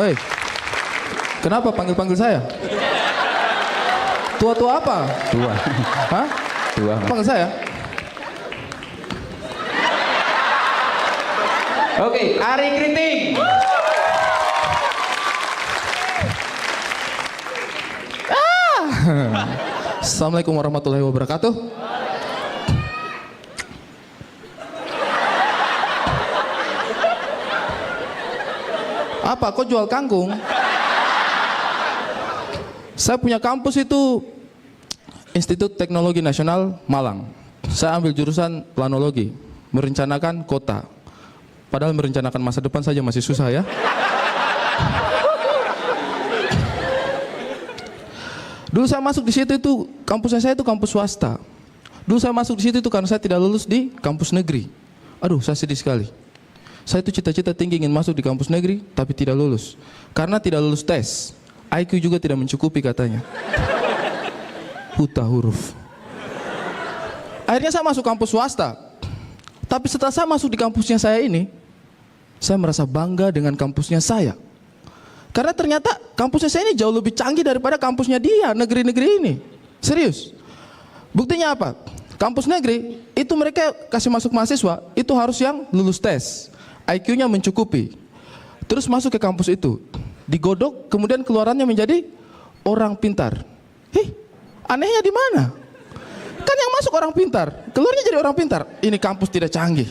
Hei, kenapa panggil-panggil saya? Tua-tua apa? Tua. Hah? Tua. Panggil saya? Oke, Ari Kriting. Assalamualaikum warahmatullahi wabarakatuh. Apa? Kok jual kangkung? Saya punya kampus itu Institut Teknologi Nasional Malang. Saya ambil jurusan planologi, merencanakan kota. Padahal merencanakan masa depan saja masih susah ya. Dulu saya masuk di situ itu kampusnya saya itu kampus swasta. Dulu saya masuk di situ itu karena saya tidak lulus di kampus negeri. Aduh, saya sedih sekali. Saya itu cita-cita tinggi ingin masuk di kampus negeri, tapi tidak lulus. Karena tidak lulus tes. IQ juga tidak mencukupi katanya. Buta huruf. Akhirnya saya masuk kampus swasta. Tapi setelah saya masuk di kampusnya saya ini, saya merasa bangga dengan kampusnya saya. Karena ternyata kampusnya saya ini jauh lebih canggih daripada kampusnya dia, negeri-negeri ini. Serius. Buktinya apa? Kampus negeri, itu mereka kasih masuk mahasiswa, itu harus yang lulus tes. IQ-nya mencukupi. Terus masuk ke kampus itu. Digodok, kemudian keluarannya menjadi orang pintar. Anehnya di mana? Kan yang masuk orang pintar, keluarnya jadi orang pintar. Ini kampus tidak canggih.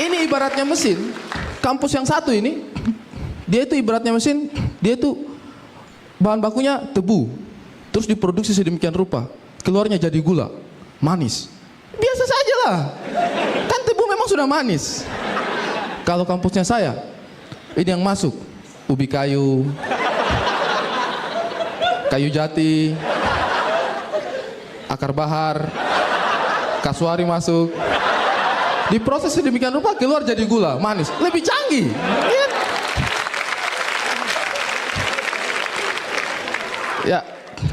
Ini ibaratnya mesin. Kampus yang satu ini, dia itu ibaratnya mesin, dia itu bahan bakunya tebu. Terus diproduksi sedemikian rupa, keluarnya jadi gula, manis. Biasa saja lah. Kan tebu memang sudah manis. Kalau kampusnya saya, ini yang masuk ubi kayu, kayu jati, akar bahar, kasuari masuk. Diproses sedemikian rupa keluar jadi gula, manis, lebih canggih. Ya,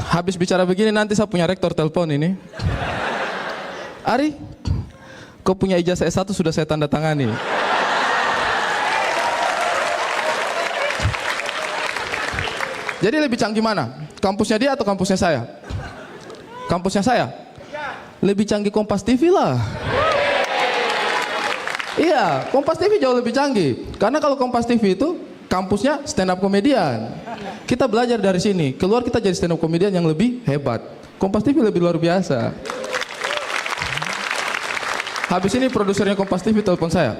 habis bicara begini nanti saya punya rektor telepon ini. Ari, kau punya ijazah S1 sudah saya tanda tangani. Jadi lebih canggih mana? Kampusnya dia atau kampusnya saya? Kampusnya saya? Lebih canggih Kompas TV lah. Iya, Kompas TV jauh lebih canggih. Karena kalau Kompas TV itu kampusnya stand up komedian. Kita belajar dari sini, keluar kita jadi stand up komedian yang lebih hebat. Kompas TV lebih luar biasa. Habis ini produsernya Kompas TV telepon saya.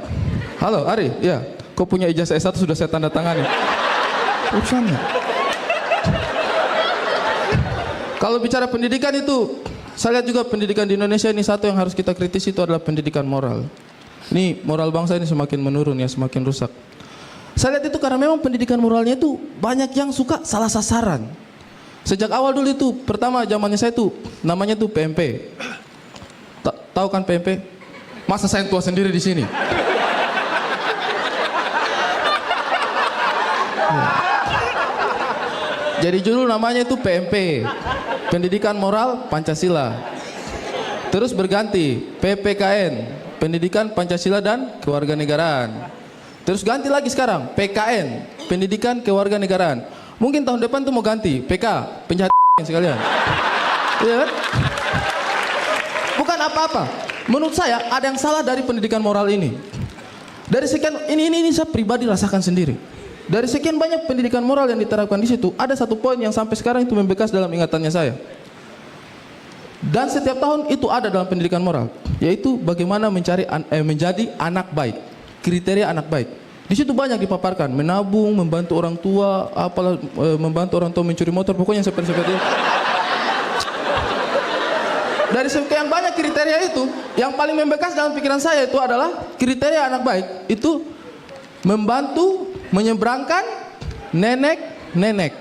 Halo Ari, ya, kau punya ijazah S1 sudah saya tanda tangani. Urusannya. Kalau bicara pendidikan itu, saya lihat juga pendidikan di Indonesia ini satu yang harus kita kritisi itu adalah pendidikan moral. Ini moral bangsa ini semakin menurun ya, semakin rusak. Saya lihat itu karena memang pendidikan moralnya itu banyak yang suka salah sasaran. Sejak awal dulu itu, pertama zamannya saya itu namanya tuh PMP. Tahu kan PMP? Masa saya tua sendiri di sini? Jadi dulu namanya itu PMP, Pendidikan Moral Pancasila. Terus berganti PPKN, Pendidikan Pancasila dan Kewarganegaraan. Terus ganti lagi sekarang PKN, Pendidikan Kewarganegaraan. Mungkin tahun depan tuh mau ganti PK, penjahat sekalian. Iya kan? Bukan apa-apa. Menurut saya ada yang salah dari pendidikan moral ini. Dari sekian ini saya pribadi rasakan sendiri. Dari sekian banyak pendidikan moral yang diterapkan di situ, ada satu poin yang sampai sekarang itu membekas dalam ingatannya saya. Dan setiap tahun itu ada dalam pendidikan moral, yaitu bagaimana menjadi anak baik, kriteria anak baik. Di situ banyak dipaparkan, menabung, membantu orang tua, apalah membantu orang tua mencuri motor, pokoknya seperti itu. Dari sekian banyak kriteria itu, yang paling membekas dalam pikiran saya itu adalah kriteria anak baik itu membantu menyeberangkan nenek-nenek.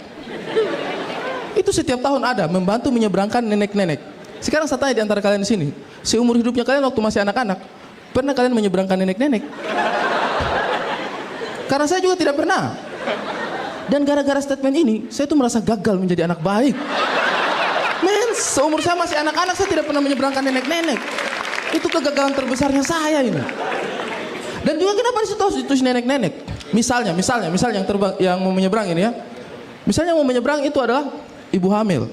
Itu setiap tahun ada, membantu menyeberangkan nenek-nenek. Sekarang saya tanya di antara kalian di sini, seumur hidupnya kalian waktu masih anak-anak, pernah kalian menyeberangkan nenek-nenek? Karena saya juga tidak pernah. Dan gara-gara statement ini, saya tuh merasa gagal menjadi anak baik. Men, seumur saya masih anak-anak, saya tidak pernah menyeberangkan nenek-nenek. Itu kegagalan terbesarnya saya ini. Dan juga kenapa di situ harus ditulis nenek-nenek? Misalnya yang mau menyeberang ini ya. Misalnya yang mau menyeberang itu adalah ibu hamil.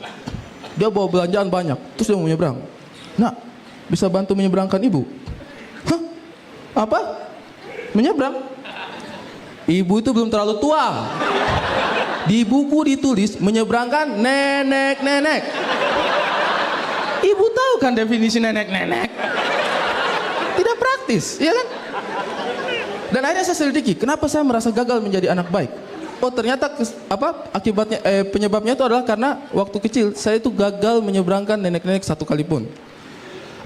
Dia bawa belanjaan banyak, terus dia mau menyeberang. Nah, bisa bantu menyeberangkan ibu? Hah? Apa? Menyeberang? Ibu itu belum terlalu tua. Di buku ditulis menyeberangkan nenek-nenek. Ibu tahu kan definisi nenek-nenek? Tidak praktis, iya kan? Dan akhirnya saya selidiki, kenapa saya merasa gagal menjadi anak baik? Oh ternyata akibatnya penyebabnya itu adalah karena waktu kecil saya itu gagal menyeberangkan nenek-nenek satu kali pun.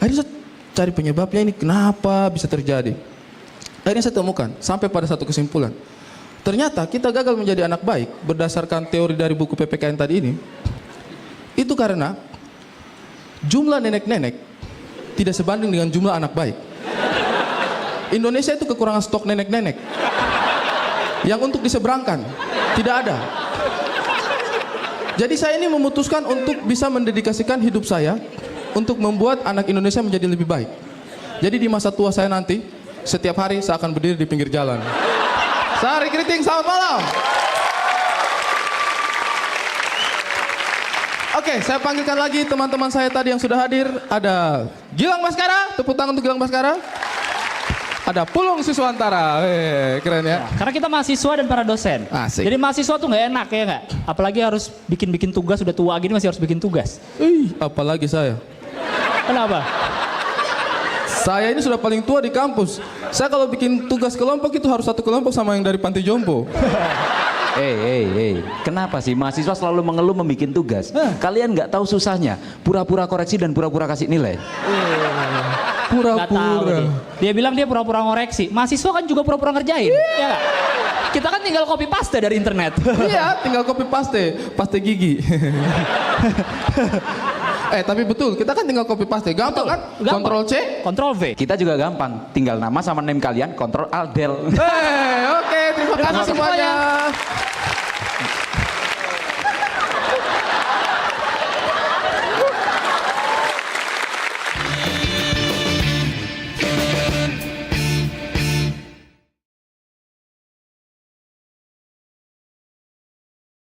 Akhirnya saya cari penyebabnya ini kenapa bisa terjadi. Akhirnya saya temukan sampai pada satu kesimpulan. Ternyata kita gagal menjadi anak baik berdasarkan teori dari buku PPKN tadi ini. Itu karena jumlah nenek-nenek tidak sebanding dengan jumlah anak baik. Indonesia itu kekurangan stok nenek-nenek yang untuk diseberangkan tidak ada. Jadi saya ini memutuskan untuk bisa mendedikasikan hidup saya untuk membuat anak Indonesia menjadi lebih baik. Jadi di masa tua saya nanti setiap hari saya akan berdiri di pinggir jalan. Sari Kriting, selamat malam. Oke, saya panggilkan lagi teman-teman saya tadi yang sudah hadir. Ada Gilang Baskara, tepuk tangan untuk Gilang Baskara. Ada Pulung Siswantara, keren ya. Karena kita mahasiswa dan para dosen. Asik. Jadi mahasiswa tuh nggak enak ya nggak? Apalagi harus bikin tugas, udah tua gini masih harus bikin tugas. Apalagi saya. Kenapa? Saya ini sudah paling tua di kampus. Saya kalau bikin tugas kelompok itu harus satu kelompok sama yang dari panti jompo. Kenapa sih mahasiswa selalu mengeluh membuat tugas? Kalian nggak tahu susahnya, pura-pura koreksi dan pura-pura kasih nilai. Nggak tahu dia bilang dia pura-pura ngoreksi. Mahasiswa kan juga pura-pura ngerjain. Ya nggak? Kita kan tinggal copy paste dari internet. Iya, tinggal copy paste gigi. Tapi betul, kita kan tinggal copy paste, gampang kan? Ctrl C, Ctrl V. Kita juga gampang, tinggal nama sama name kalian, kontrol alt del. Oke, terima kasih semuanya.